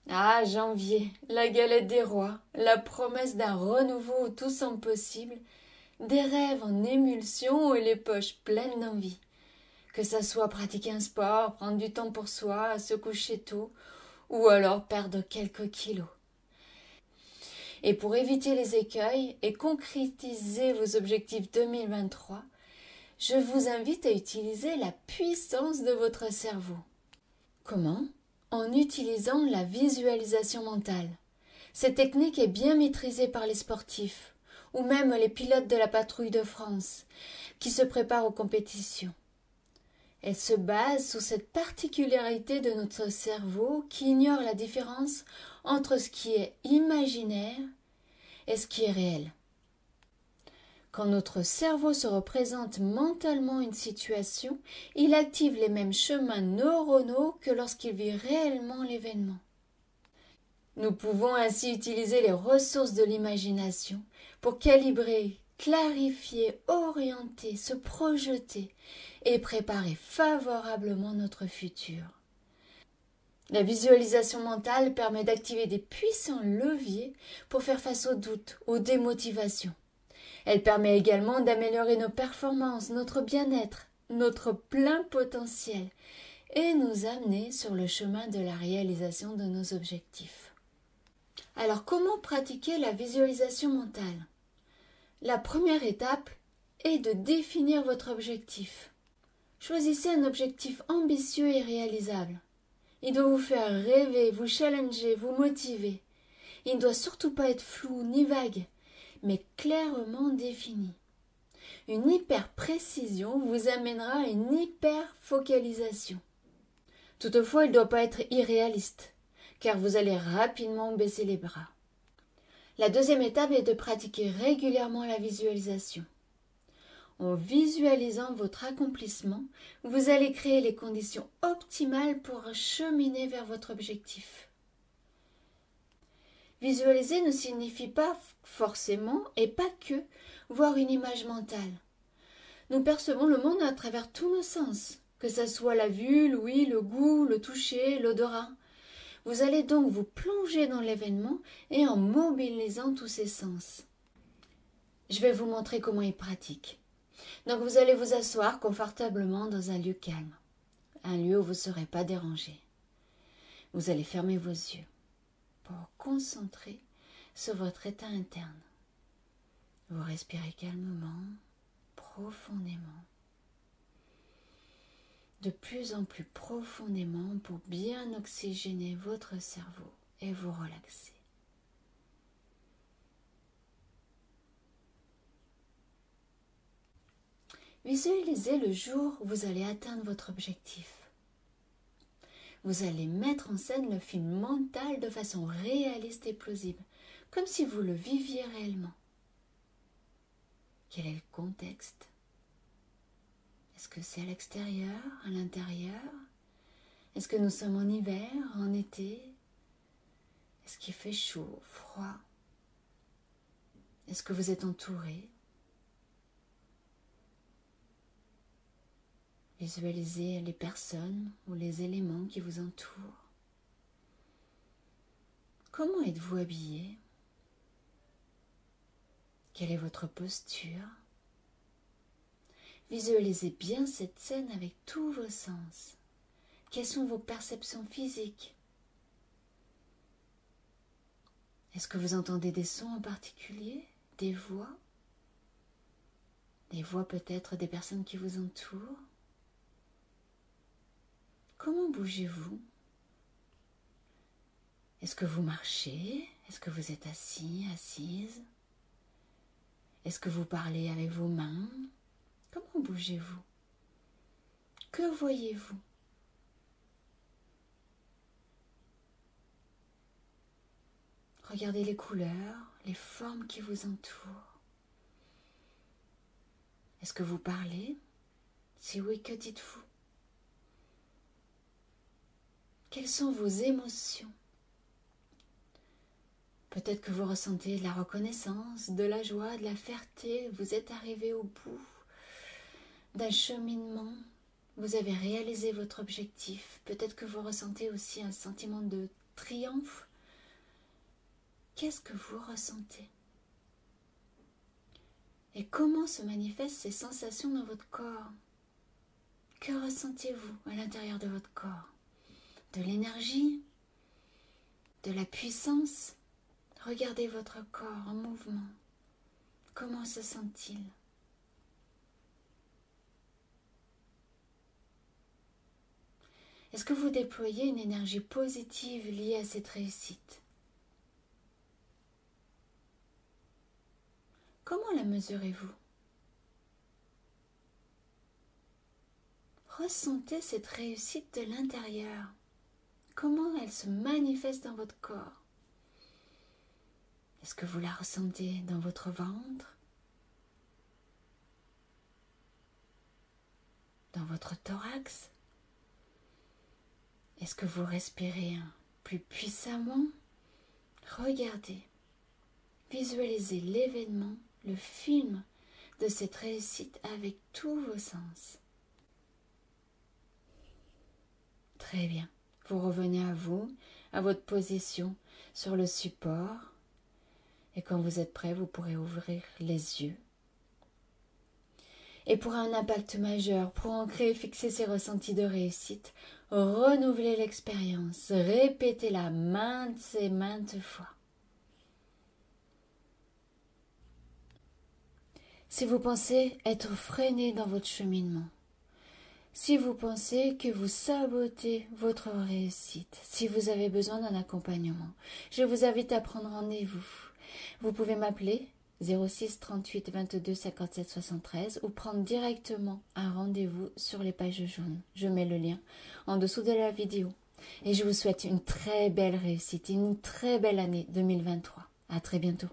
Ah, janvier, la galette des rois, la promesse d'un renouveau où tout semble possible, des rêves en émulsion et les poches pleines d'envie. Que ça soit pratiquer un sport, prendre du temps pour soi, se coucher tôt, ou alors perdre quelques kilos. Et pour éviter les écueils et concrétiser vos objectifs 2023, je vous invite à utiliser la puissance de votre cerveau. Comment? En utilisant la visualisation mentale. Cette technique est bien maîtrisée par les sportifs, ou même les pilotes de la patrouille de France, qui se préparent aux compétitions. Elle se base sur cette particularité de notre cerveau qui ignore la différence entre ce qui est imaginaire et ce qui est réel. Quand notre cerveau se représente mentalement une situation, il active les mêmes chemins neuronaux que lorsqu'il vit réellement l'événement. Nous pouvons ainsi utiliser les ressources de l'imagination pour calibrer, clarifier, orienter, se projeter et préparer favorablement notre futur. La visualisation mentale permet d'activer des puissants leviers pour faire face aux doutes, aux démotivations. Elle permet également d'améliorer nos performances, notre bien-être, notre plein potentiel et nous amener sur le chemin de la réalisation de nos objectifs. Alors, comment pratiquer la visualisation mentale? La première étape est de définir votre objectif. Choisissez un objectif ambitieux et réalisable. Il doit vous faire rêver, vous challenger, vous motiver. Il ne doit surtout pas être flou ni vague, mais clairement défini. Une hyper-précision vous amènera à une hyper-focalisation. Toutefois, il ne doit pas être irréaliste, car vous allez rapidement baisser les bras. La deuxième étape est de pratiquer régulièrement la visualisation. En visualisant votre accomplissement, vous allez créer les conditions optimales pour cheminer vers votre objectif. Visualiser ne signifie pas forcément et pas que voir une image mentale. Nous percevons le monde à travers tous nos sens, que ce soit la vue, l'ouïe, le goût, le toucher, l'odorat. Vous allez donc vous plonger dans l'événement et en mobilisant tous ces sens. Je vais vous montrer comment il pratique. Donc vous allez vous asseoir confortablement dans un lieu calme, un lieu où vous ne serez pas dérangé. Vous allez fermer vos yeux pour vous concentrer sur votre état interne. Vous respirez calmement, profondément, de plus en plus profondément pour bien oxygéner votre cerveau et vous relaxer. Visualisez le jour où vous allez atteindre votre objectif. Vous allez mettre en scène le film mental de façon réaliste et plausible, comme si vous le viviez réellement. Quel est le contexte? Est-ce que c'est à l'extérieur, à l'intérieur? Est-ce que nous sommes en hiver, en été? Est-ce qu'il fait chaud, froid? Est-ce que vous êtes entouré? Visualisez les personnes ou les éléments qui vous entourent. Comment êtes-vous habillé? Quelle est votre posture? Visualisez bien cette scène avec tous vos sens. Quelles sont vos perceptions physiques? Est-ce que vous entendez des sons en particulier? Des voix? Des voix peut-être des personnes qui vous entourent? Comment bougez-vous? Est-ce que vous marchez? Est-ce que vous êtes assis, assise? Est-ce que vous parlez avec vos mains? Comment bougez-vous? Que voyez-vous? Regardez les couleurs, les formes qui vous entourent. Est-ce que vous parlez? Si oui, que dites-vous? Quelles sont vos émotions? Peut-être que vous ressentez de la reconnaissance, de la joie, de la fierté. Vous êtes arrivé au bout d'un cheminement. Vous avez réalisé votre objectif. Peut-être que vous ressentez aussi un sentiment de triomphe, qu'est-ce que vous ressentez? Et comment se manifestent ces sensations dans votre corps? Que ressentez-vous à l'intérieur de votre corps? De l'énergie? De la puissance? Regardez votre corps en mouvement. Comment se sent-il? Est-ce que vous déployez une énergie positive liée à cette réussite? Comment la mesurez-vous? Ressentez cette réussite de l'intérieur. Comment elle se manifeste dans votre corps? Est-ce que vous la ressentez dans votre ventre? Dans votre thorax? Est-ce que vous respirez plus puissamment? Regardez, visualisez l'événement, le film de cette réussite avec tous vos sens. Très bien. Vous revenez à vous, à votre position sur le support. Et quand vous êtes prêt, vous pourrez ouvrir les yeux. Et pour un impact majeur, pour ancrer et fixer ces ressentis de réussite, renouvelez l'expérience, répétez-la maintes et maintes fois. Si vous pensez être freiné dans votre cheminement, si vous pensez que vous sabotez votre réussite, si vous avez besoin d'un accompagnement, je vous invite à prendre rendez-vous. Vous pouvez m'appeler 06 38 22 57 73 ou prendre directement un rendez-vous sur les pages jaunes. Je mets le lien en dessous de la vidéo. Et je vous souhaite une très belle réussite, une très belle année 2023. À très bientôt.